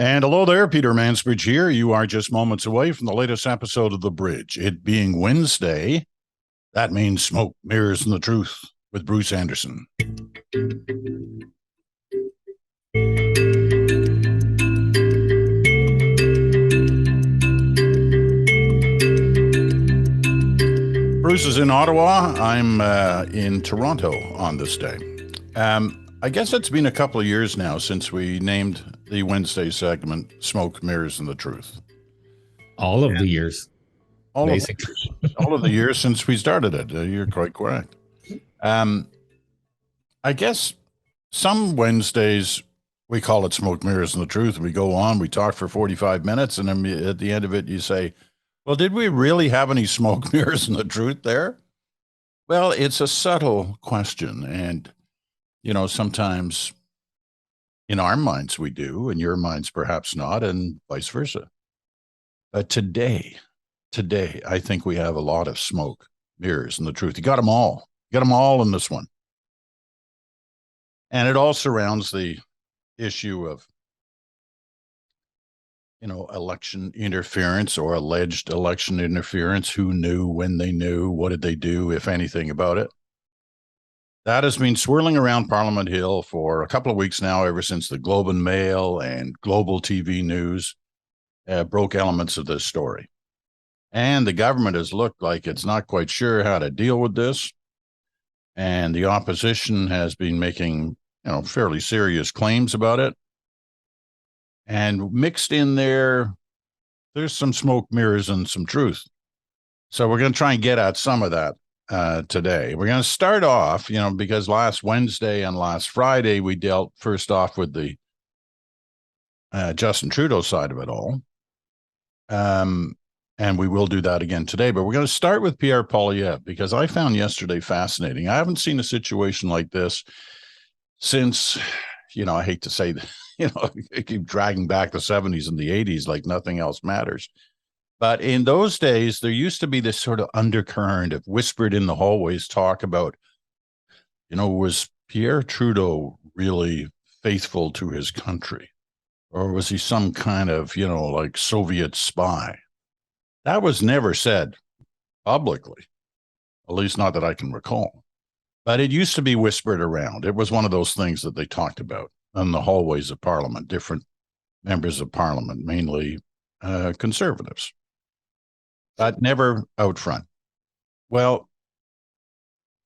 And hello there, PeterMansbridge here. You are just moments away from the latest episode of The Bridge. It being Wednesday, that means smoke, mirrors, and the truth with Bruce Anderson. Bruce is in Ottawa. I'm in Toronto on this day. I guess it's been a couple of years now since we named the Wednesday segment Smoke, Mirrors, and the Truth. All of the years. All of the years since we started it. You're quite correct. I guess some Wednesdays we call it Smoke, Mirrors, and the Truth. We go on, we talk for 45 minutes, and then at the end of it, you say, well, did we really have any smoke, mirrors, and the truth there? Well, it's a subtle question. And, you know, sometimes in our minds we do, in your minds perhaps not, and vice versa. But today, I think we have a lot of smoke, mirrors, and the truth. You got them all. You got them all in this one. And it all surrounds the issue of, you know, election interference or alleged election interference. Who knew, when they knew, what did they do, if anything, about it? That has been swirling around Parliament Hill for a couple of weeks now, ever since the Globe and Mail and Global TV News broke elements of this story. And the government has looked like it's not quite sure how to deal with this. And the opposition has been making, you know, fairly serious claims about it. And mixed in there, there's some smoke, mirrors, and some truth. So we're going to try and get at some of that today. We're going to start off, you know, because last Wednesday and last Friday, we dealt first off with the Justin Trudeau side of it all. And we will do that again today. But we're going to start with Pierre Poilievre, because I found yesterday fascinating. I haven't seen a situation like this since, you know, I hate to say that, you know, I keep dragging back the 70s and the 80s like nothing else matters. But in those days, there used to be this sort of undercurrent of whispered in the hallways talk about, you know, was Pierre Trudeau really faithful to his country? Or was he some kind of, you know, like Soviet spy? That was never said publicly, at least not that I can recall. But it used to be whispered around. It was one of those things that they talked about in the hallways of Parliament, different members of Parliament, mainly conservatives, but never out front. Well,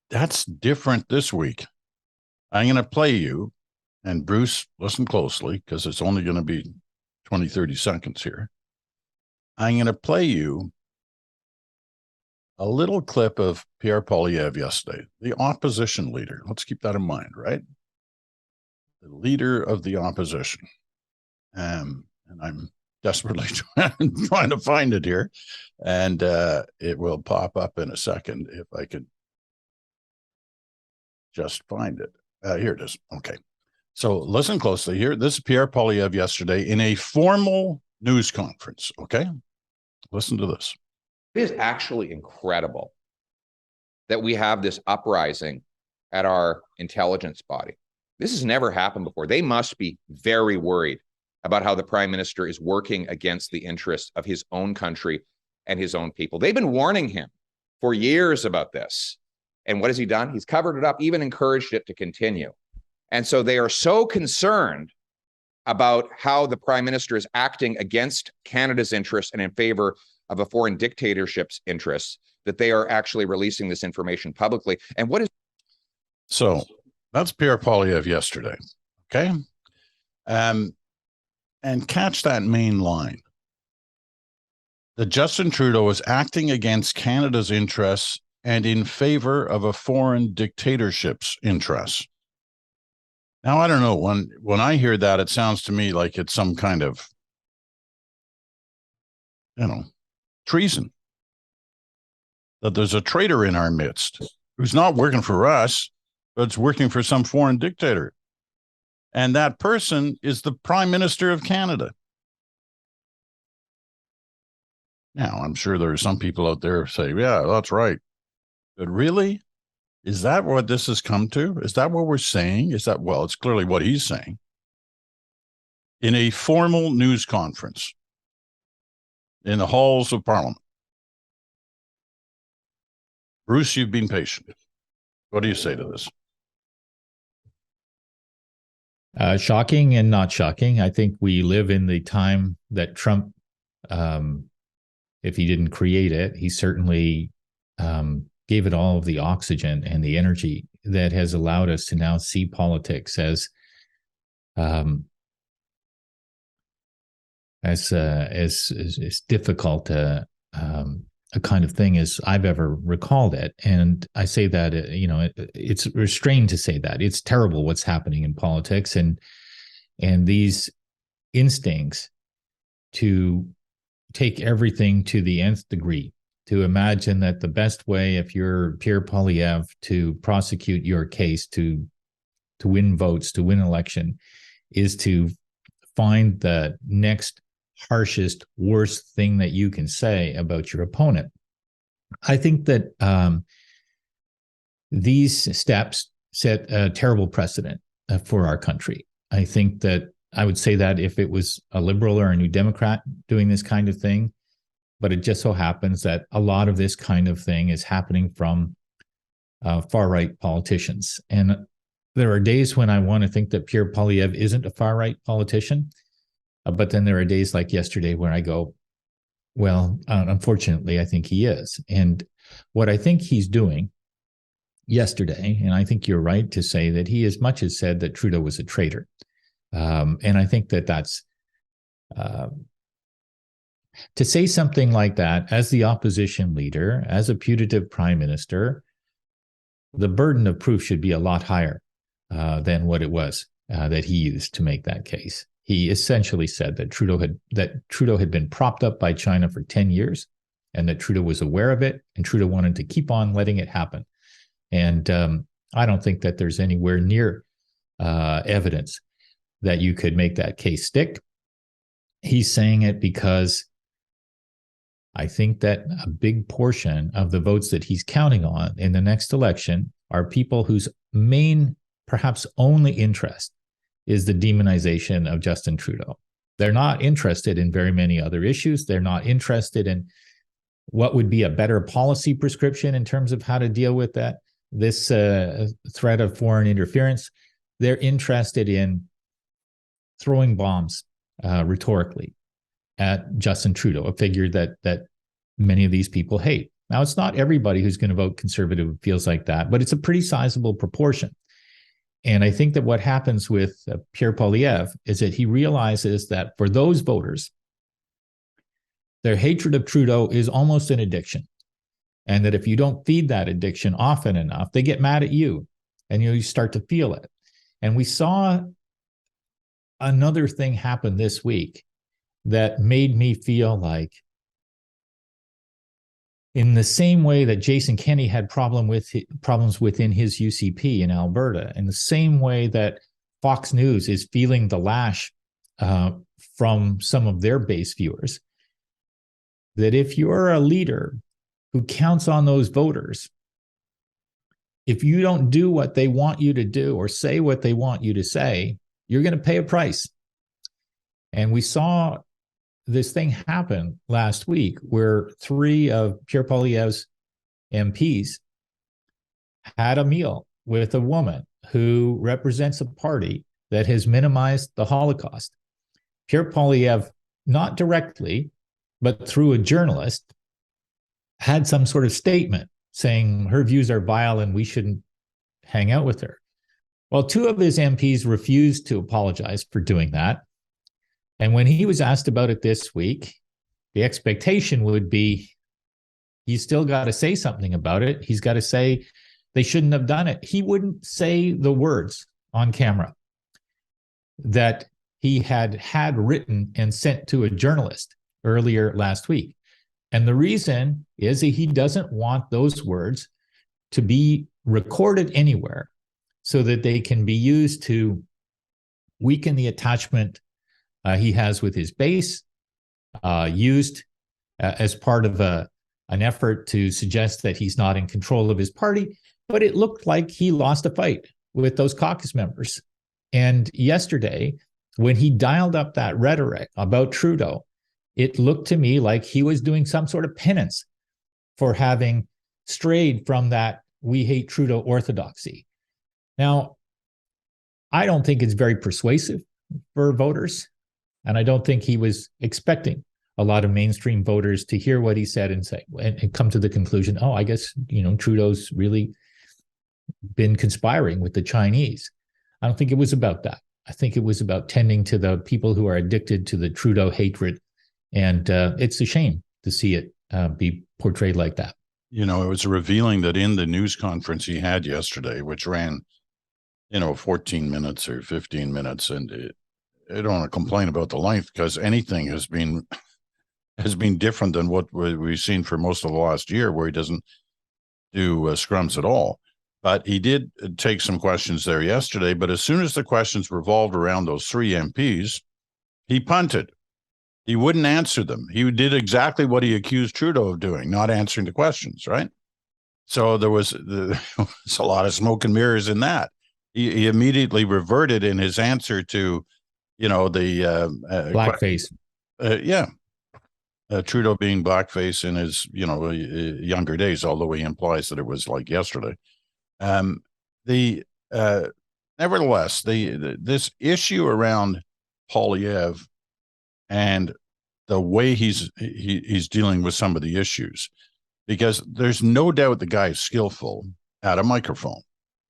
that's different this week. I'm going to play you, and Bruce, listen closely, because it's only going to be 20, 30 seconds here. I'm going to play you a little clip of Pierre Poilievre yesterday, the opposition leader. Let's keep that in mind, right? The leader of the opposition. And I'm desperately trying to find it here. And it will pop up in a second if I could just find it. Here it is. Okay. So listen closely here. This is Pierre Poilievre yesterday in a formal news conference. Okay. Listen to this. It is actually incredible that we have this uprising at our intelligence body. This has never happened before. They must be very worried about how the Prime Minister is working against the interests of his own country and his own people. They've been warning him for years about this. And what has he done? He's covered it up, even encouraged it to continue. And so they are so concerned about how the Prime Minister is acting against Canada's interests and in favor of a foreign dictatorship's interests that they are actually releasing this information publicly. And what is... So that's Pierre Poilievre yesterday. Okay. And catch that main line. That Justin Trudeau is acting against Canada's interests and in favor of a foreign dictatorship's interests. Now, I don't know, when I hear that, it sounds to me like it's some kind of, you know, treason. That there's a traitor in our midst who's not working for us, but it's working for some foreign dictator. And that person is the Prime Minister of Canada. Now, I'm sure there are some people out there who say, yeah, that's right. But really? Is that what this has come to? Is that what we're saying? Is that, well, it's clearly what he's saying. in a formal news conference in the halls of Parliament. Bruce, you've been patient. What do you say to this? Shocking and not shocking. I think we live in the time that Trump, if he didn't create it, he certainly gave it all of the oxygen and the energy that has allowed us to now see politics as difficult a kind of thing as I've ever recalled it. And I say that, it's restrained to say that. It's terrible what's happening in politics, and these instincts to take everything to the nth degree, to imagine that the best way, if you're Pierre Poilievre, to prosecute your case, to win votes, to win election, is to find the next harshest, worst thing that you can say about your opponent. I think that these steps set a terrible precedent for our country. I think that I would say that if it was a liberal or a New Democrat doing this kind of thing, but it just so happens that a lot of this kind of thing is happening from far-right politicians. And there are days when I want to think that Pierre Poilievre isn't a far-right politician, but then there are days like yesterday where I go, well, unfortunately, I think he is. And what I think he's doing yesterday, and I think you're right to say that he as much as said that Trudeau was a traitor. And I think that that's to say something like that as the opposition leader, as a putative prime minister, the burden of proof should be a lot higher than what it was that he used to make that case. He essentially said that Trudeau had been propped up by China for 10 years, and that Trudeau was aware of it, and Trudeau wanted to keep on letting it happen. And I don't think that there's anywhere near evidence that you could make that case stick. He's saying it because I think that a big portion of the votes that he's counting on in the next election are people whose main, perhaps only interest is the demonization of Justin Trudeau. They're not interested in very many other issues. They're not interested in what would be a better policy prescription in terms of how to deal with this threat of foreign interference. They're interested in throwing bombs rhetorically at Justin Trudeau, a figure that many of these people hate. Now, it's not everybody who's going to vote Conservative who feels like that, but it's a pretty sizable proportion. And I think that what happens with Pierre Poilievre is that he realizes that for those voters, their hatred of Trudeau is almost an addiction. And that if you don't feed that addiction often enough, they get mad at you, and you start to feel it. And we saw another thing happen this week that made me feel like, in the same way that Jason Kenney had problems within his UCP in Alberta, in the same way that Fox News is feeling the lash from some of their base viewers, that if you're a leader who counts on those voters, if you don't do what they want you to do or say what they want you to say, you're going to pay a price. And we saw this thing happened last week where 3 of Pierre Poilievre's MPs had a meal with a woman who represents a party that has minimized the Holocaust. Pierre Poilievre, not directly, but through a journalist, had some sort of statement saying her views are vile and we shouldn't hang out with her. Well, 2 of his MPs refused to apologize for doing that. And when he was asked about it this week, the expectation would be he's still got to say something about it. He's got to say they shouldn't have done it. He wouldn't say the words on camera that he had written and sent to a journalist earlier last week. And the reason is that he doesn't want those words to be recorded anywhere so that they can be used to weaken the attachment he has with his base, used as part of an effort to suggest that he's not in control of his party. But it looked like he lost a fight with those caucus members. And yesterday, when he dialed up that rhetoric about Trudeau, it looked to me like he was doing some sort of penance for having strayed from that "we hate Trudeau" orthodoxy. Now, I don't think it's very persuasive for voters, and I don't think he was expecting a lot of mainstream voters to hear what he said and say and come to the conclusion, oh, I guess, Trudeau's really been conspiring with the Chinese. I don't think it was about that. I think it was about tending to the people who are addicted to the Trudeau hatred. And it's a shame to see it be portrayed like that. It was revealing that in the news conference he had yesterday, which ran, 14 minutes or 15 minutes, and I don't want to complain about the length because anything has been different than what we've seen for most of the last year, where he doesn't do scrums at all. But he did take some questions there yesterday. But as soon as the questions revolved around those three MPs, he punted. He wouldn't answer them. He did exactly what he accused Trudeau of doing, not answering the questions, right? So there was a lot of smoke and mirrors in that. He immediately reverted in his answer to, the blackface. Trudeau being blackface in his, younger days, although he implies that it was like yesterday. Nevertheless, this issue around Poilievre and the way he's dealing with some of the issues, because there's no doubt the guy is skillful at a microphone.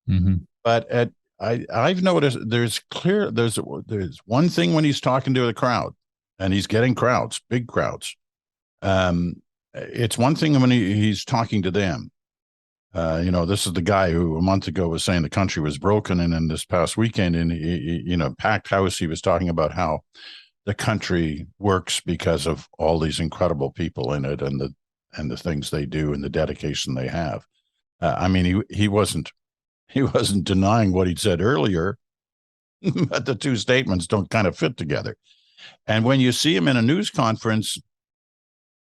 Mm-hmm. But I've noticed there's one thing when he's talking to the crowd and he's getting crowds, big crowds. It's one thing when he's talking to them. This is the guy who a month ago was saying the country was broken, and in this past weekend in packed house, he was talking about how the country works because of all these incredible people in it and the things they do and the dedication they have. He wasn't denying what he'd said earlier, but the two statements don't kind of fit together. And when you see him in a news conference,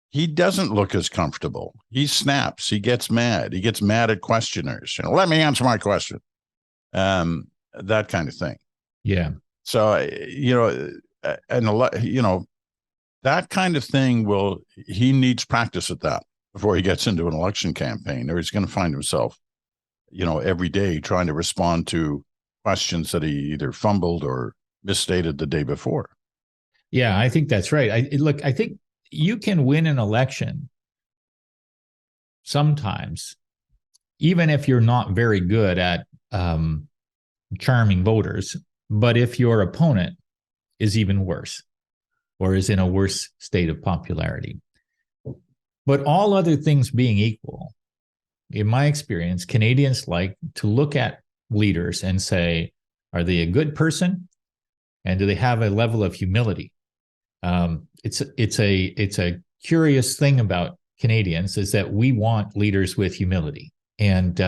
he doesn't look as comfortable. He snaps. He gets mad. He gets mad at questioners. Let me answer my question. That kind of thing. Yeah. So, and that kind of thing he needs practice at that before he gets into an election campaign, or he's going to find himself, every day trying to respond to questions that he either fumbled or misstated the day before. Yeah, I think that's right. I think you can win an election sometimes, even if you're not very good at charming voters, but if your opponent is even worse or is in a worse state of popularity. But all other things being equal, in my experience, Canadians like to look at leaders and say, are they a good person? And do they have a level of humility? It's a curious thing about Canadians is that we want leaders with humility. And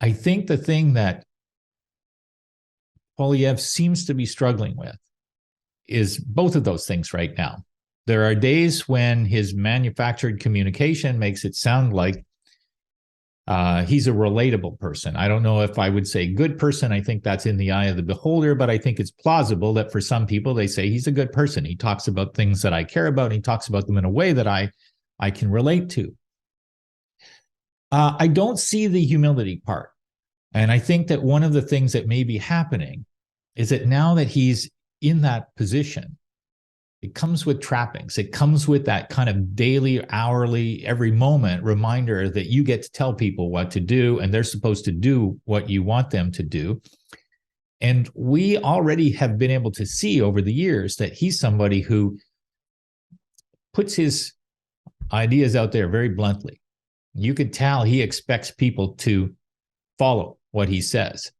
I think the thing that Poilievre seems to be struggling with is both of those things right now. There are days when his manufactured communication makes it sound like he's a relatable person. I don't know if I would say good person. I think that's in the eye of the beholder, but I think it's plausible that for some people, they say he's a good person. He talks about things that I care about, and he talks about them in a way that I can relate to. I don't see the humility part. And I think that one of the things that may be happening is that now that he's in that position, it comes with trappings. It comes with that kind of daily, hourly, every moment reminder that you get to tell people what to do, and they're supposed to do what you want them to do. And we already have been able to see over the years that he's somebody who puts his ideas out there very bluntly. You could tell he expects people to follow what he says.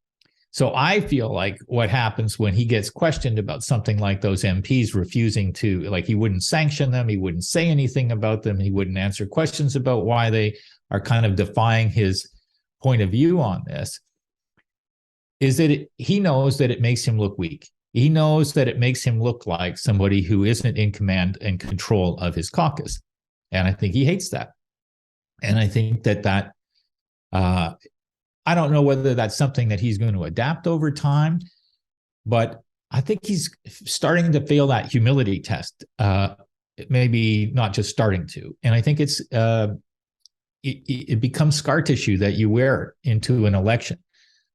So I feel like what happens when he gets questioned about something like those MPs refusing to, like he wouldn't sanction them, he wouldn't say anything about them, he wouldn't answer questions about why they are kind of defying his point of view on this, is that he knows that it makes him look weak. He knows that it makes him look like somebody who isn't in command and control of his caucus. And I think he hates that. And I think that I don't know whether that's something that he's going to adapt over time, but I think he's starting to fail that humility test. Maybe not just starting to. And I think it becomes scar tissue that you wear into an election.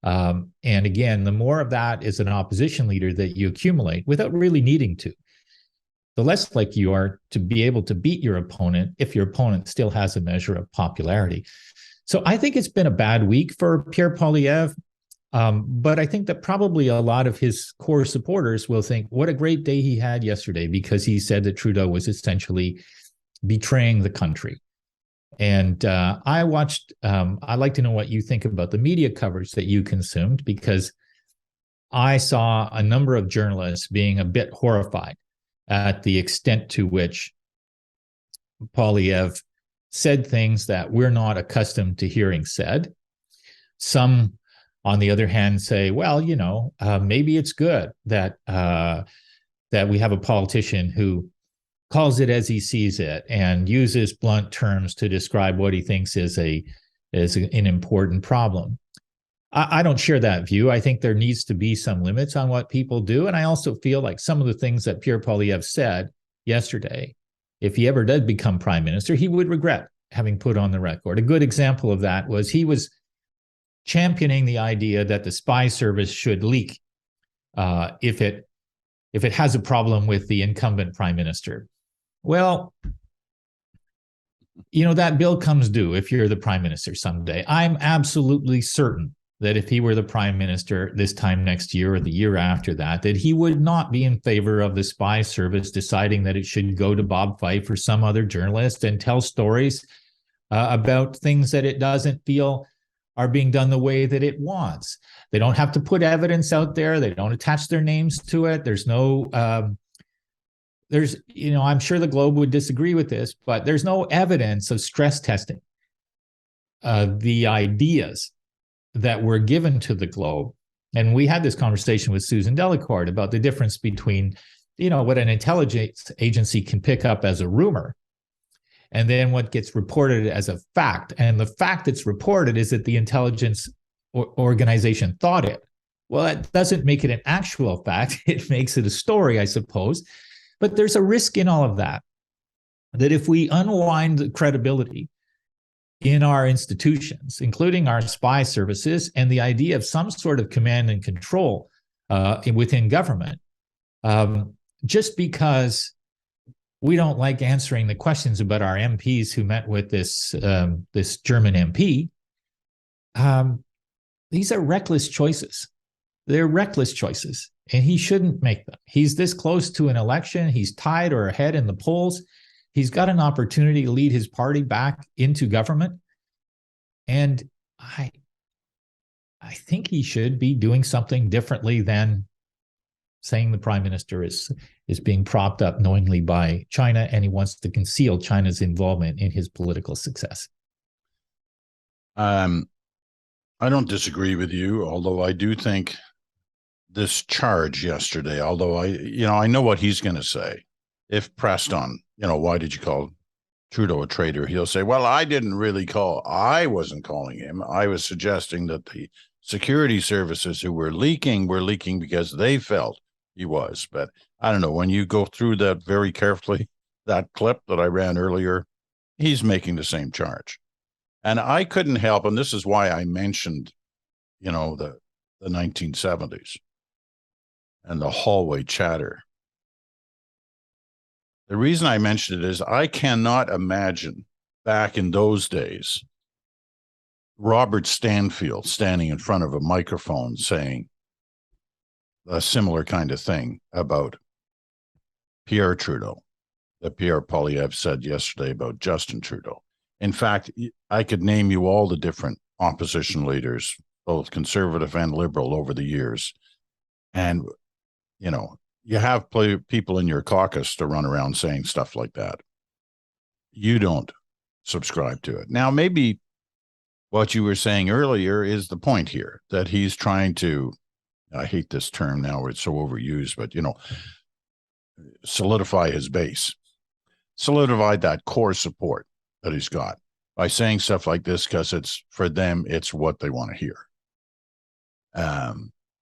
And again, the more of that as an opposition leader that you accumulate without really needing to, the less likely you are to be able to beat your opponent if your opponent still has a measure of popularity. So I think it's been a bad week for Pierre Poilievre. But I think that probably a lot of his core supporters will think, what a great day he had yesterday, because he said that Trudeau was essentially betraying the country. And I'd like to know what you think about the media coverage that you consumed, because I saw a number of journalists being a bit horrified at the extent to which Poilievre said things that we're not accustomed to hearing said. Some, on the other hand, say, well, maybe it's good that we have a politician who calls it as he sees it and uses blunt terms to describe what he thinks is an important problem. I don't share that view. I think there needs to be some limits on what people do. And I also feel like some of the things that Pierre Poilievre said yesterday, if he ever did become prime minister, he would regret having put on the record. A good example of that was he was championing the idea that the spy service should leak if it has a problem with the incumbent prime minister. Well, that bill comes due if you're the prime minister someday. I'm absolutely certain that if he were the prime minister this time next year or the year after that he would not be in favor of the spy service deciding that it should go to Bob Fife or some other journalist and tell stories about things that it doesn't feel are being done the way that it wants. They don't have to put evidence out there. They don't attach their names to it. I'm sure the Globe would disagree with this, but there's no evidence of stress testing the ideas that were given to the Globe. And we had this conversation with Susan Delacourt about the difference between, what an intelligence agency can pick up as a rumor and then what gets reported as a fact. And the fact that's reported is that the intelligence organization thought it. Well, that doesn't make it an actual fact. It makes it a story, I suppose. But there's a risk in all of that if we unwind the credibility in our institutions, including our spy services and the idea of some sort of command and control within government, just because we don't like answering the questions about our MPs who met with this German MP. These are reckless choices. They're reckless choices, and he shouldn't make them. He's this close to an election. He's tied or ahead in the polls. He's got an opportunity to lead his party back into government. And I think he should be doing something differently than saying the prime minister is being propped up knowingly by China, and he wants to conceal China's involvement in his political success. I don't disagree with you, although I do think this charge yesterday, although I know what he's going to say. If pressed on, why did you call Trudeau a traitor? He'll say, well, I wasn't calling him. I was suggesting that the security services who were leaking because they felt he was. But I don't know, when you go through that very carefully, that clip that I ran earlier, he's making the same charge. And I couldn't help, and this is why I mentioned, the 1970s and the hallway chatter. The reason I mentioned it is I cannot imagine back in those days Robert Stanfield standing in front of a microphone saying a similar kind of thing about Pierre Trudeau that Pierre Poilievre said yesterday about Justin Trudeau. In fact, I could name you all the different opposition leaders, both conservative and liberal, over the years. And, you have people in your caucus to run around saying stuff like that. You don't subscribe to it. Now, maybe what you were saying earlier is the point here, that he's trying to, I hate this term now where it's so overused, but, solidify his base, solidify that core support that he's got by saying stuff like this, because it's, for them, it's what they want to hear.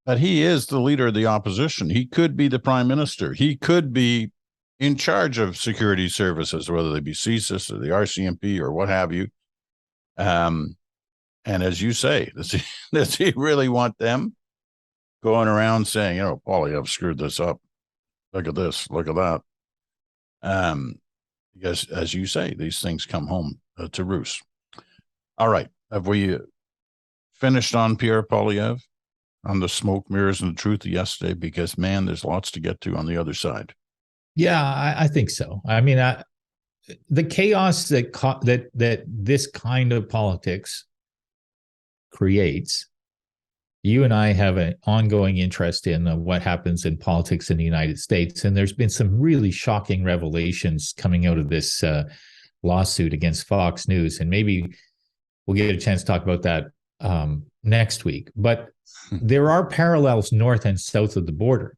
But he is the leader of the opposition. He could be the prime minister. He could be in charge of security services, whether they be CSIS or the RCMP or what have you. And as you say, does he really want them going around saying, Poilievre screwed this up. Look at this. Look at that. Because, as you say, these things come home to roost. All right. Have we finished on Pierre Poilievre, on the smoke, mirrors, and the truth of yesterday? Because, man, there's lots to get to on the other side. Yeah, I think so. I mean, the chaos that this kind of politics creates, you and I have an ongoing interest in what happens in politics in the United States. And there's been some really shocking revelations coming out of this lawsuit against Fox News. And maybe we'll get a chance to talk about that next week. But there are parallels north and south of the border.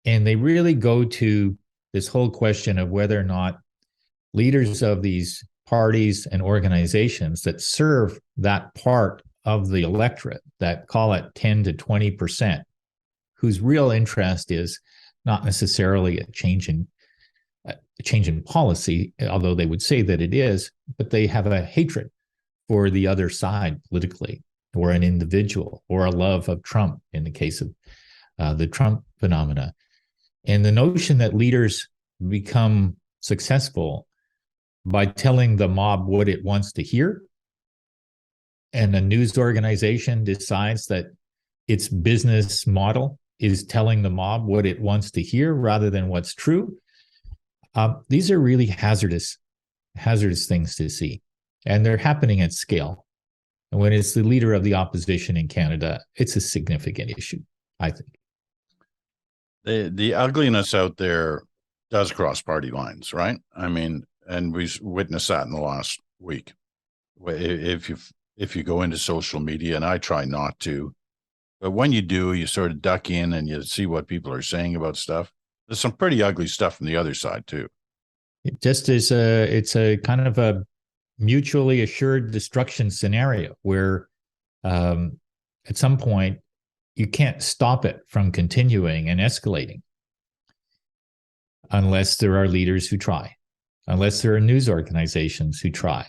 And they really go to this whole question of whether or not leaders of these parties and organizations that serve that part of the electorate, that call it 10 to 20%, whose real interest is not necessarily a change in policy, although they would say that it is, but they have a hatred for the other side politically, or an individual, or a love of Trump in the case of the Trump phenomena. And the notion that leaders become successful by telling the mob what it wants to hear, and a news organization decides that its business model is telling the mob what it wants to hear rather than what's true. These are really hazardous things to see, and they're happening at scale. And when it's the leader of the opposition in Canada, it's a significant issue, I think. The ugliness out there does cross party lines, right? I mean, and we've witnessed that in the last week. If you go into social media, and I try not to, but when you do, you sort of duck in and you see what people are saying about stuff. There's some pretty ugly stuff from the other side too. It just is it's a kind of a mutually assured destruction scenario where at some point you can't stop it from continuing and escalating unless there are leaders who try, unless there are news organizations who try.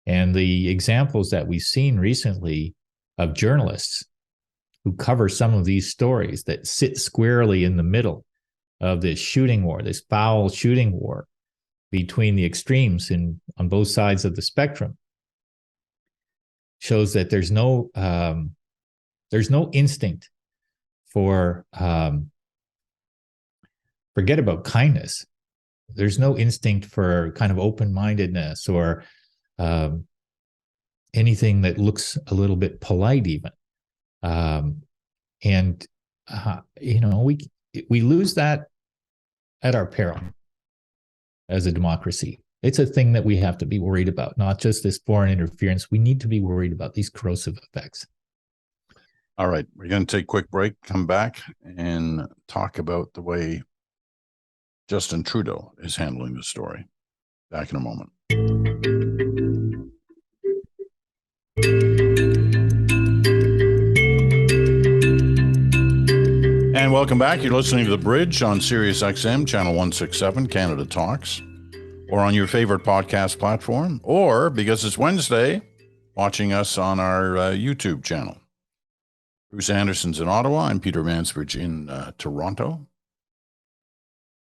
And the examples that we've seen recently of journalists who cover some of these stories that sit squarely in the middle of this shooting war, this foul shooting war between the extremes on both sides of the spectrum, shows that there's no instinct for forget about kindness. There's no instinct for kind of open-mindedness or anything that looks a little bit polite even. We lose that at our peril as a democracy. It's a thing that we have to be worried about, not just this foreign interference. We need to be worried about these corrosive effects. All right, we're going to take a quick break, come back, and talk about the way Justin Trudeau is handling the story. Back in a moment. And welcome back. You're listening to The Bridge on SiriusXM, channel 167, Canada Talks, or on your favorite podcast platform, or, because it's Wednesday, watching us on our YouTube channel. Bruce Anderson's in Ottawa. I'm PeterMansbridge in Toronto.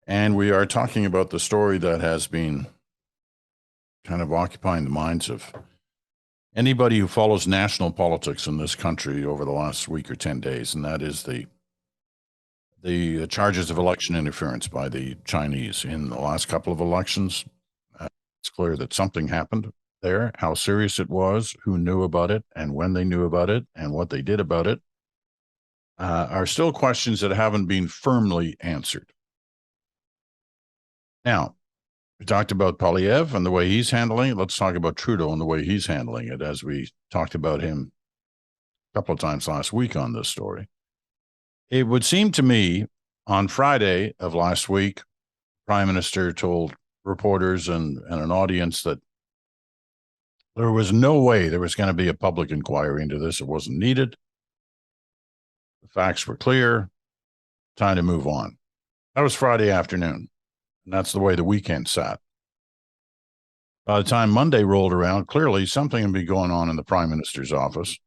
And we are talking about the story that has been kind of occupying the minds of anybody who follows national politics in this country over the last week or 10 days, and that is the charges of election interference by the Chinese in the last couple of elections. It's clear that something happened there. How serious it was, who knew about it, and when they knew about it, and what they did about it, are still questions that haven't been firmly answered. Now, we talked about Poilievre and the way he's handling it. Let's talk about Trudeau and the way he's handling it, as we talked about him a couple of times last week on this story. It would seem to me on Friday of last week, Prime Minister told reporters and an audience that there was no way there was going to be a public inquiry into this. It wasn't needed. facts were clear. Time to move on. That was Friday afternoon, and that's the way the weekend sat. By the time Monday rolled around, clearly something had been going on in the Prime Minister's office,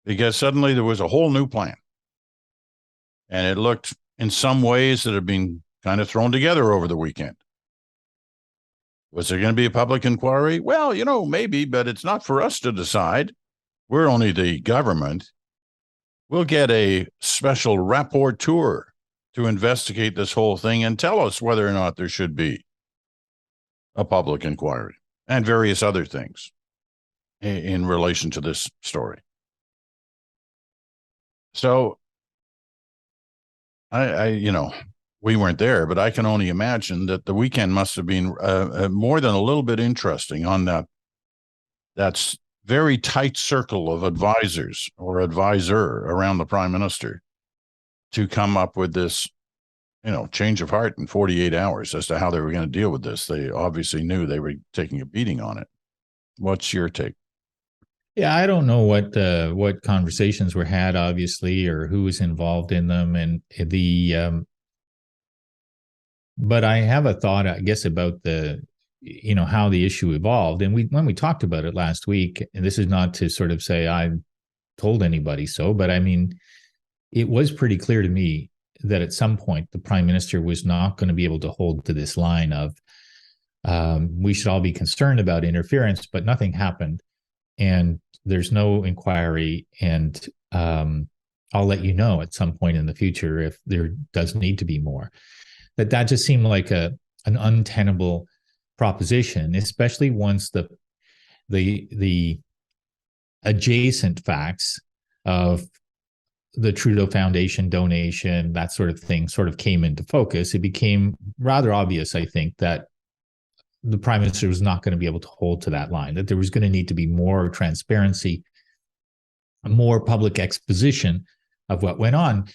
because suddenly there was a whole new plan. And it looked in some ways that had been kind of thrown together over the weekend. Was there going to be a public inquiry? Well, maybe, but it's not for us to decide. We're only the government. We'll get a special rapporteur to investigate this whole thing and tell us whether or not there should be a public inquiry and various other things in relation to this story. So we weren't there, but I can only imagine that the weekend must have been more than a little bit interesting on that's very tight circle of advisors or advisor around the Prime Minister to come up with this, change of heart in 48 hours as to how they were going to deal with this. They obviously knew they were taking a beating on it. What's your take? Yeah, I don't know what conversations were had, obviously, or who was involved in them, and but I have a thought, I guess, about how the issue evolved. And when we talked about it last week, and this is not to sort of say I told anybody so, but I mean, it was pretty clear to me that at some point the Prime Minister was not going to be able to hold to this line of we should all be concerned about interference, but nothing happened. And there's no inquiry, and I'll let you know at some point in the future if there does need to be more. That just seemed like an untenable proposition, especially once the adjacent facts of the Trudeau Foundation donation, that sort of thing, sort of came into focus. It became rather obvious, I think, that the Prime Minister was not going to be able to hold to that line, that there was going to need to be more transparency, more public exposition of what went on.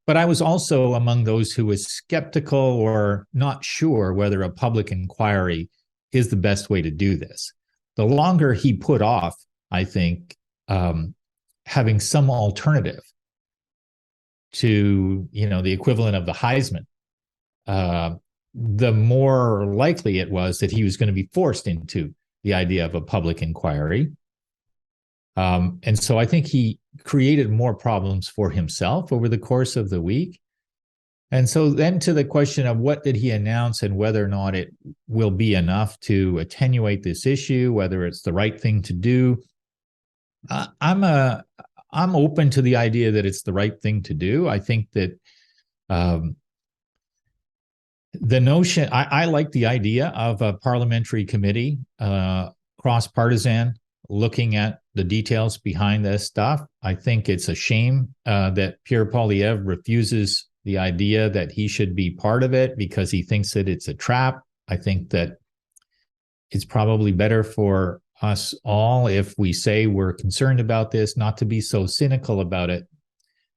But I was also among those who was skeptical or not sure whether a public inquiry is the best way to do this. The longer he put off, I think, having some alternative to, the equivalent of the Heisman, the more likely it was that he was going to be forced into the idea of a public inquiry. And so I think he created more problems for himself over the course of the week. And so then to the question of what did he announce and whether or not it will be enough to attenuate this issue, whether it's the right thing to do, I'm open to the idea that it's the right thing to do. I think that the notion, I like the idea of a parliamentary committee, cross-partisan, looking at the details behind this stuff. I think it's a shame that Pierre Poilievre refuses the idea that he should be part of it because he thinks that it's a trap. I think that it's probably better for us all, if we say we're concerned about this, not to be so cynical about it,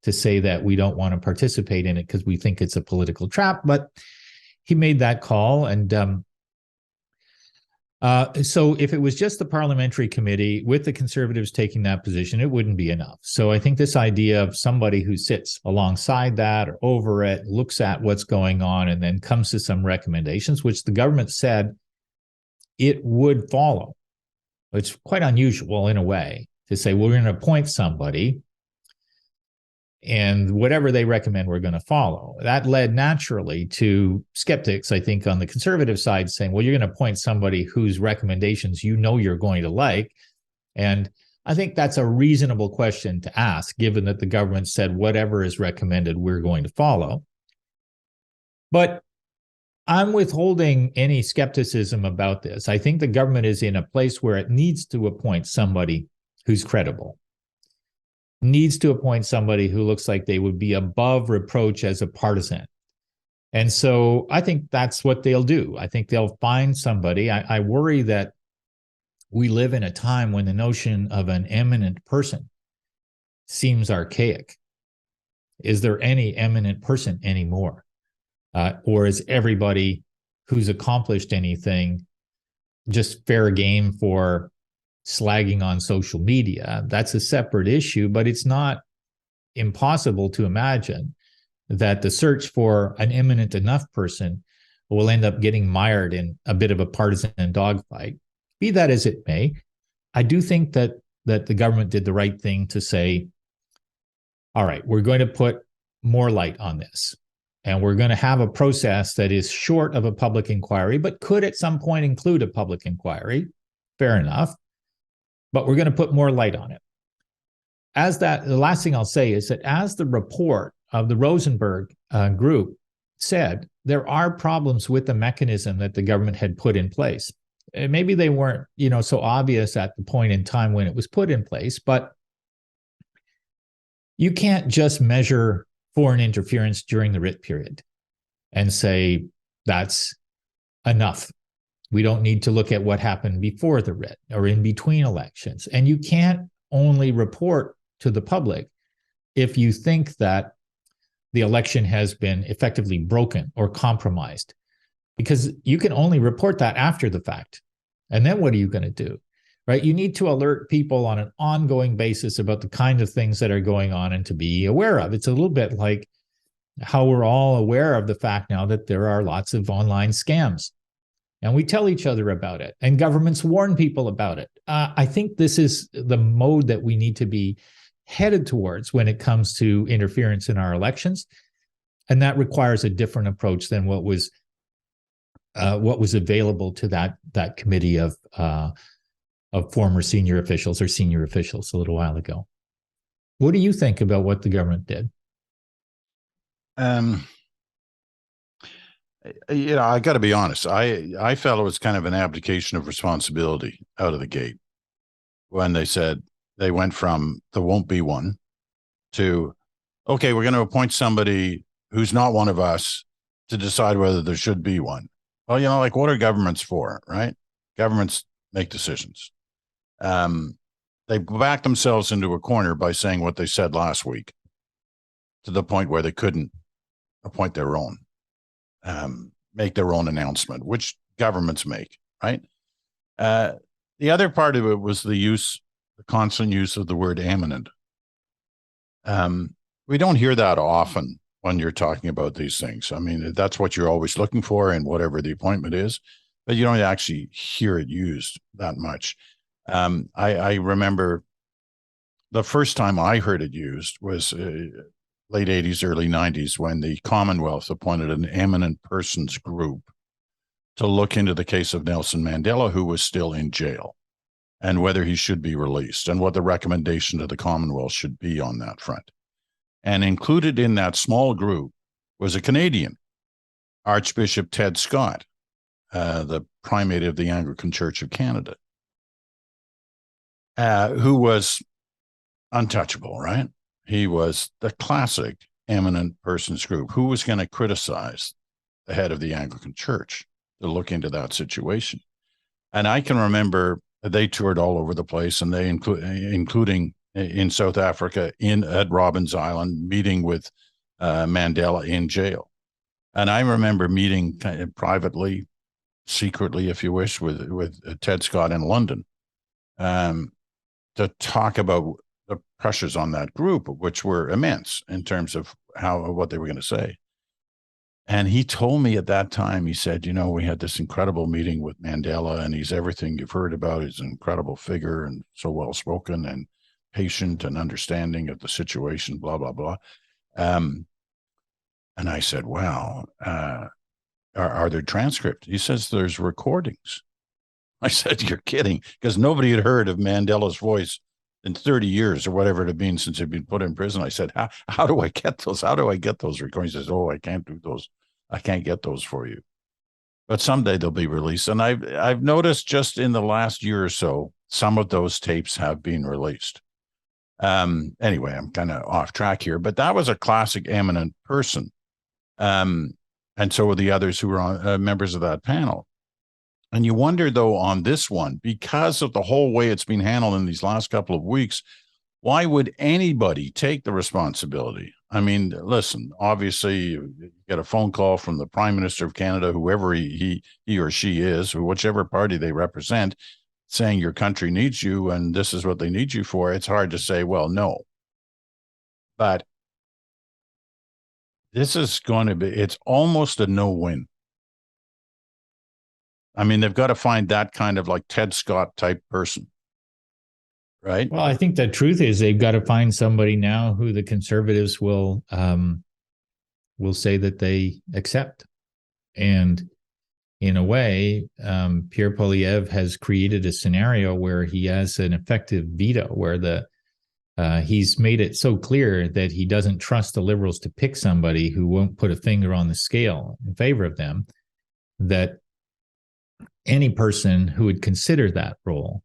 to say that we don't want to participate in it because we think it's a political trap. But he made that call. And so if it was just the parliamentary committee with the Conservatives taking that position, it wouldn't be enough. So I think this idea of somebody who sits alongside that or over it, looks at what's going on, and then comes to some recommendations, which the government said it would follow. It's quite unusual in a way to say, well, we're going to appoint somebody and whatever they recommend, we're going to follow. That led naturally to skeptics, I think, on the Conservative side saying, well, you're going to appoint somebody whose recommendations you're going to like. And I think that's a reasonable question to ask, given that the government said whatever is recommended, we're going to follow. But I'm withholding any skepticism about this. I think the government is in a place where it needs to appoint somebody who's credible, needs to appoint somebody who looks like they would be above reproach as a partisan. And so I think that's what they'll do. I think they'll find somebody. I worry that we live in a time when the notion of an eminent person seems archaic. Is there any eminent person anymore? Or is everybody who's accomplished anything just fair game for slagging on social media? That's a separate issue, but it's not impossible to imagine that the search for an imminent enough person will end up getting mired in a bit of a partisan dogfight. Be that as it may, I do think that the government did the right thing to say, all right, we're going to put more light on this. And we're going to have a process that is short of a public inquiry, but could at some point include a public inquiry. Fair enough. But we're going to put more light on it. The last thing I'll say is that as the report of the Rosenberg group said, there are problems with the mechanism that the government had put in place. And maybe they weren't, so obvious at the point in time when it was put in place, but you can't just measure foreign interference during the writ period and say that's enough. We don't need to look at what happened before the writ or in between elections. And you can't only report to the public if you think that the election has been effectively broken or compromised, because you can only report that after the fact. And then what are you going to do? Right? You need to alert people on an ongoing basis about the kind of things that are going on and to be aware of. It's a little bit like how we're all aware of the fact now that there are lots of online scams. And we tell each other about it, and governments warn people about it. I think this is the mode that we need to be headed towards when it comes to interference in our elections. And that requires a different approach than what was available to that committee of former senior officials or senior officials a little while ago. What do you think about what the government did? I got to be honest. I felt it was kind of an abdication of responsibility out of the gate when they said they went from there won't be one to, okay, we're going to appoint somebody who's not one of us to decide whether there should be one. Well, like what are governments for, right? Governments make decisions. They backed themselves into a corner by saying what they said last week to the point where they couldn't appoint their own, make their own announcement, which governments make, right? The other part of it was the constant use of the word imminent. We don't hear that often when you're talking about these things. I mean, that's what you're always looking for in whatever the appointment is, but you don't actually hear it used that much. I remember the first time I heard it used was late 80s, early 90s, when the Commonwealth appointed an eminent persons group to look into the case of Nelson Mandela, who was still in jail, and whether he should be released and what the recommendation to the Commonwealth should be on that front. And included in that small group was a Canadian, Archbishop Ted Scott, the primate of the Anglican Church of Canada, who was untouchable, right? He was the classic eminent persons group. Who was going to criticize the head of the Anglican Church to look into that situation? And I can remember they toured all over the place, and they including in South Africa, at Robben's Island, meeting with Mandela in jail. And I remember meeting privately, secretly, if you wish, with Ted Scott in London to talk about the pressures on that group, which were immense in terms of what they were going to say. And he told me at that time, he said, we had this incredible meeting with Mandela, and he's everything you've heard about. He's an incredible figure and so well-spoken and patient and understanding of the situation, blah, blah, blah. And I said, wow, are there transcripts? He says there's recordings. I said, you're kidding, because nobody had heard of Mandela's voice in 30 years or whatever it had been since he'd been put in prison. I said, how do I get those? How do I get those recordings? He says, oh, I can't do those. I can't get those for you. But someday they'll be released. And I've noticed just in the last year or so, some of those tapes have been released. Anyway, I'm kind of off track here, but that was a classic eminent person. And so were the others who were members of that panel. And you wonder, though, on this one, because of the whole way it's been handled in these last couple of weeks, why would anybody take the responsibility? I mean, listen, obviously, you get a phone call from the Prime Minister of Canada, whoever he or she is, or whichever party they represent, saying your country needs you and this is what they need you for. It's hard to say, well, no. But this is going to be, it's almost a no-win. I mean, they've got to find that kind of like Ted Scott type person, right? Well, I think the truth is they've got to find somebody now who the Conservatives will say that they accept. And in a way, Pierre Poilievre has created a scenario where he has an effective veto, where he's made it so clear that he doesn't trust the Liberals to pick somebody who won't put a finger on the scale in favor of them, that any person who would consider that role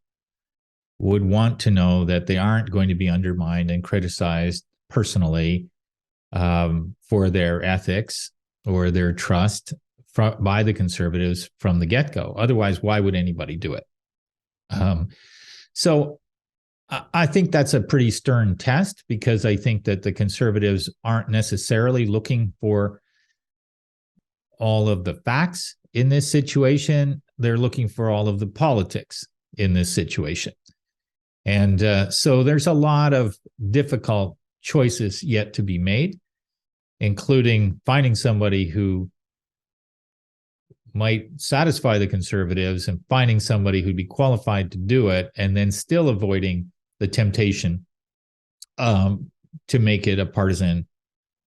would want to know that they aren't going to be undermined and criticized personally for their ethics or their trust by the Conservatives from the get-go. Otherwise, why would anybody do it? So I think that's a pretty stern test, because I think that the Conservatives aren't necessarily looking for all of the facts in this situation. They're looking for all of the politics in this situation. And so there's a lot of difficult choices yet to be made, including finding somebody who might satisfy the Conservatives and finding somebody who'd be qualified to do it, and then still avoiding the temptation to make it a partisan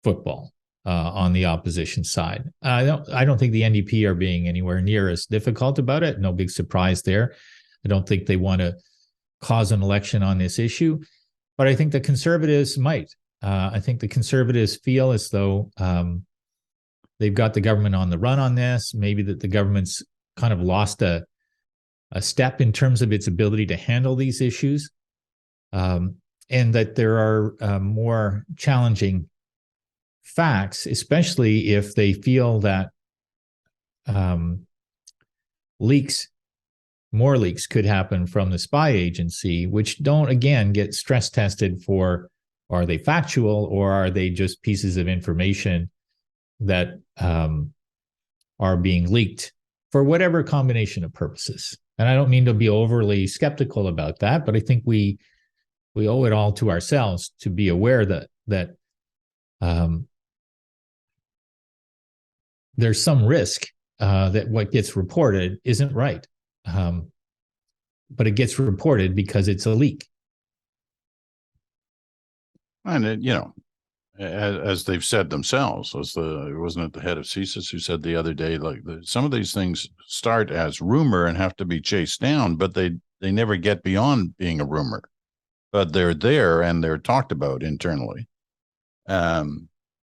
football on the opposition side. I don't think the NDP are being anywhere near as difficult about it. No big surprise there. I don't think they want to cause an election on this issue, but I think the Conservatives might. I think the Conservatives feel as though they've got the government on the run on this, maybe that the government's kind of lost a step in terms of its ability to handle these issues, and that there are more challenging facts, especially if they feel that more leaks could happen from the spy agency, which don't, again, get stress tested for, are they factual or are they just pieces of information that are being leaked for whatever combination of purposes. And I don't mean to be overly skeptical about that, but I think we owe it all to ourselves to be aware that there's some risk that what gets reported isn't right. But it gets reported because it's a leak. And as they've said themselves, wasn't it the head of CSIS who said the other day, like some of these things start as rumor and have to be chased down, but they never get beyond being a rumor, but they're there and they're talked about internally. Well,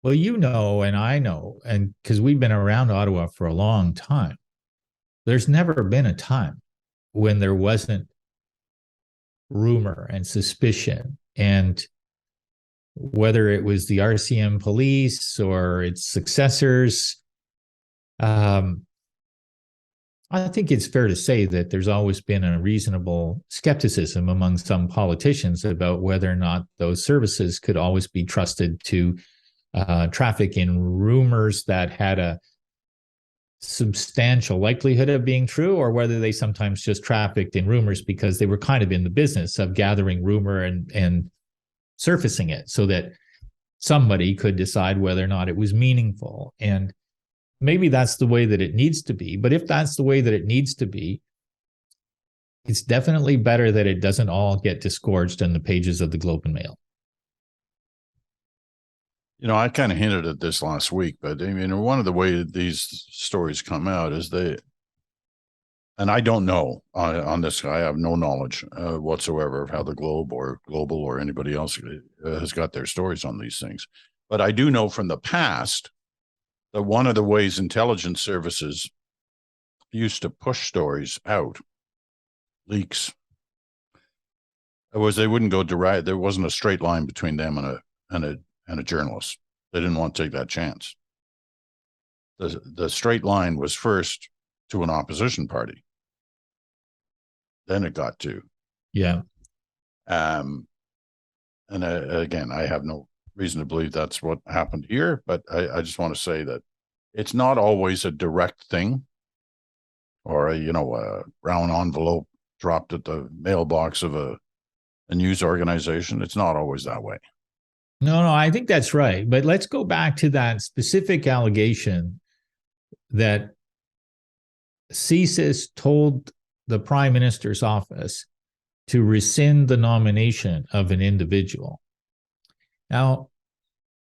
and I know, and because we've been around Ottawa for a long time, there's never been a time when there wasn't rumor and suspicion, and whether it was the RCM police or its successors, I think it's fair to say that there's always been a reasonable skepticism among some politicians about whether or not those services could always be trusted to traffic in rumors that had a substantial likelihood of being true, or whether they sometimes just trafficked in rumors because they were kind of in the business of gathering rumor and surfacing it so that somebody could decide whether or not it was meaningful. And maybe that's the way that it needs to be. But if that's the way that it needs to be, it's definitely better that it doesn't all get disgorged on the pages of the Globe and Mail. I kind of hinted at this last week, but I mean, one of the ways these stories come out is and I don't know on this. I have no knowledge whatsoever of how the Globe or Global or anybody else has got their stories on these things. But I do know from the past that one of the ways intelligence services used to push stories out, leaks, was they wouldn't go direct. There wasn't a straight line between them and a journalist. They didn't want to take that chance. The straight line was first to an opposition party. Then it got to. Yeah. And again, I have no reason to believe that's what happened here, but I just want to say that it's not always a direct thing or a brown envelope dropped at the mailbox of a news organization. It's not always that way. No, I think that's right. But let's go back to that specific allegation that CSIS told the Prime Minister's office to rescind the nomination of an individual. Now,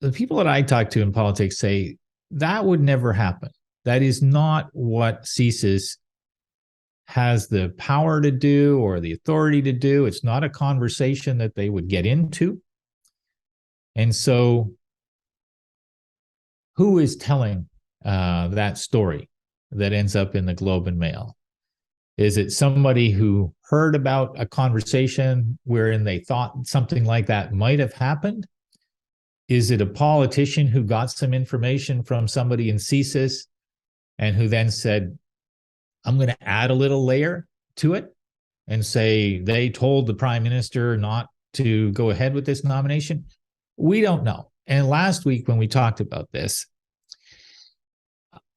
the people that I talk to in politics say that would never happen. That is not what CSIS has the power to do or the authority to do. It's not a conversation that they would get into. And so who is telling that story that ends up in the Globe and Mail? Is it somebody who heard about a conversation wherein they thought something like that might have happened? Is it a politician who got some information from somebody in CSIS and who then said, I'm going to add a little layer to it and say they told the Prime Minister not to go ahead with this nomination? We don't know. And last week when we talked about this,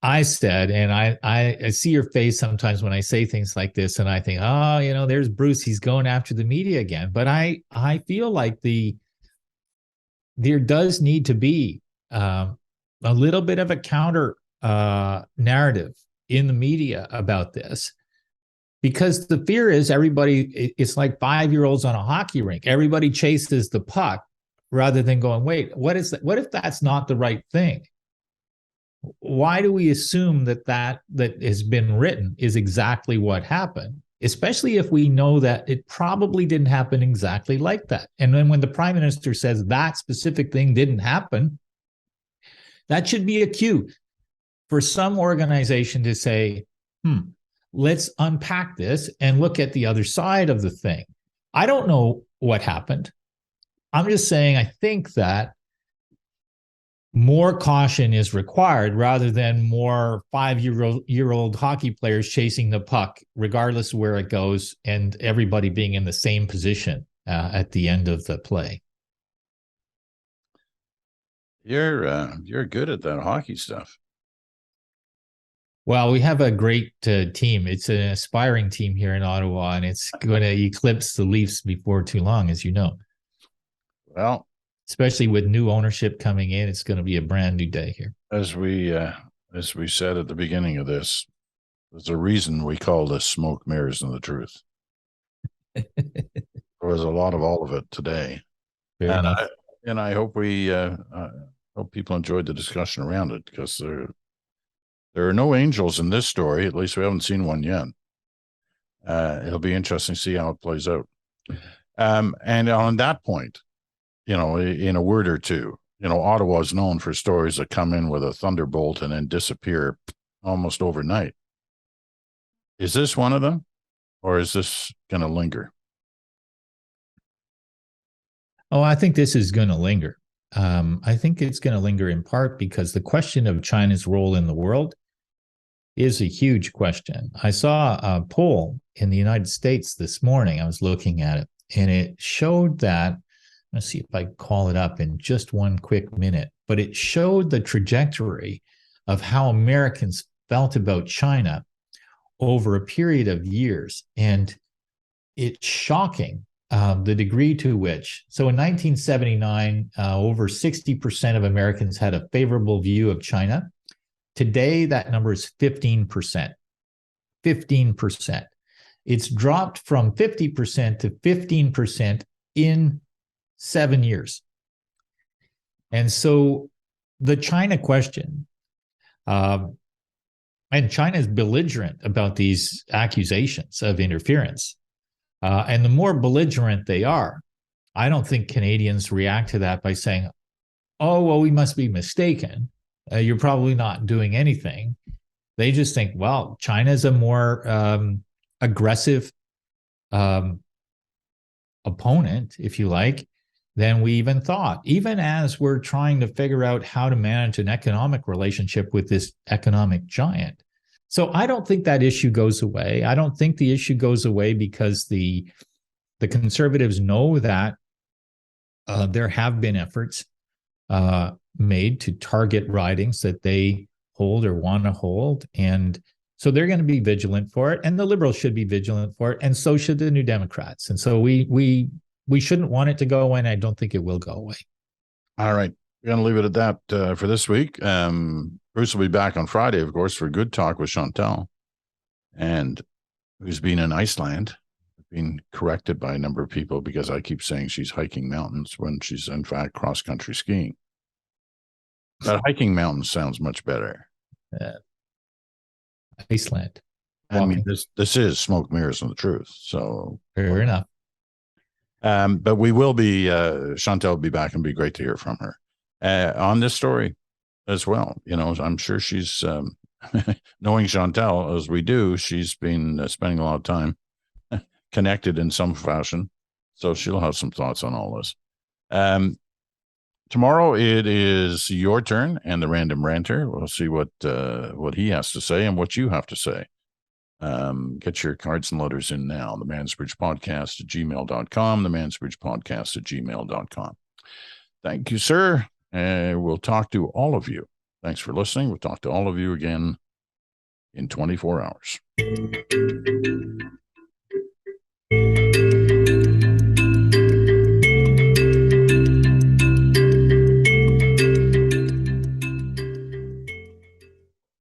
I said, and I see your face sometimes when I say things like this, and I think, oh, there's Bruce. He's going after the media again. But I feel like there does need to be a little bit of a counter narrative in the media about this, because the fear is it's like 5-year-olds on a hockey rink. Everybody chases the puck rather than going, wait, what is that? What if that's not the right thing? Why do we assume that has been written is exactly what happened, especially if we know that it probably didn't happen exactly like that? And then when the Prime Minister says that specific thing didn't happen, that should be a cue for some organization to say, let's unpack this and look at the other side of the thing. I don't know what happened. I'm just saying I think that more caution is required rather than more 5-year-old hockey players chasing the puck, regardless of where it goes, and everybody being in the same position at the end of the play. You're good at that hockey stuff. Well, we have a great team. It's an aspiring team here in Ottawa, and it's going to eclipse the Leafs before too long, as you know. Well, especially with new ownership coming in, it's going to be a brand new day here. As we said at the beginning of this, there's a reason we call this smoke, mirrors, and the truth. There was a lot of all of it today. Fair enough. I hope hope people enjoyed the discussion around it, because there are no angels in this story. At least we haven't seen one yet. It'll be interesting to see how it plays out. And on that point, in a word or two, Ottawa is known for stories that come in with a thunderbolt and then disappear almost overnight. Is this one of them, or is this going to linger? Oh, I think this is going to linger. I think it's going to linger in part because the question of China's role in the world is a huge question. I saw a poll in the United States this morning. I was looking at it, and it showed that, let's see if I can call it up in just one quick minute, but it showed the trajectory of how Americans felt about China over a period of years. And it's shocking the degree to which, so in 1979, over 60% of Americans had a favorable view of China. Today, that number is 15%. 15%. It's dropped from 50% to 15% in 7 years. And so the China question, and China is belligerent about these accusations of interference. And the more belligerent they are, I don't think Canadians react to that by saying, oh, well, we must be mistaken. You're probably not doing anything. They just think, well, China is a more aggressive opponent, if you like, than we even thought, even as we're trying to figure out how to manage an economic relationship with this economic giant. So I don't think that issue goes away. I don't think the issue goes away because the Conservatives know that there have been efforts made to target ridings that they hold or want to hold. And so they're going to be vigilant for it. And the Liberals should be vigilant for it. And so should the New Democrats. And so we shouldn't want it to go away. And I don't think it will go away. All right. We're going to leave it at that for this week. Bruce will be back on Friday, of course, for Good Talk with Chantal, and who's been in Iceland, being corrected by a number of people because I keep saying she's hiking mountains when she's, in fact, cross-country skiing. But hiking mountains sounds much better. Iceland. I mean, this is smoke, mirrors, and the truth. So fair enough. But we will be, Chantal will be back, and be great to hear from her on this story as well. You know, I'm sure she's, knowing Chantal as we do, she's been spending a lot of time connected in some fashion. So she'll have some thoughts on all this. Tomorrow it is your turn and the random ranter. We'll see what he has to say and what you have to say. Get your cards and letters in now. The Mansbridge Podcast at gmail.com. The Mansbridge Podcast at gmail.com. Thank you, sir. We'll talk to all of you. Thanks for listening. We'll talk to all of you again in 24 hours.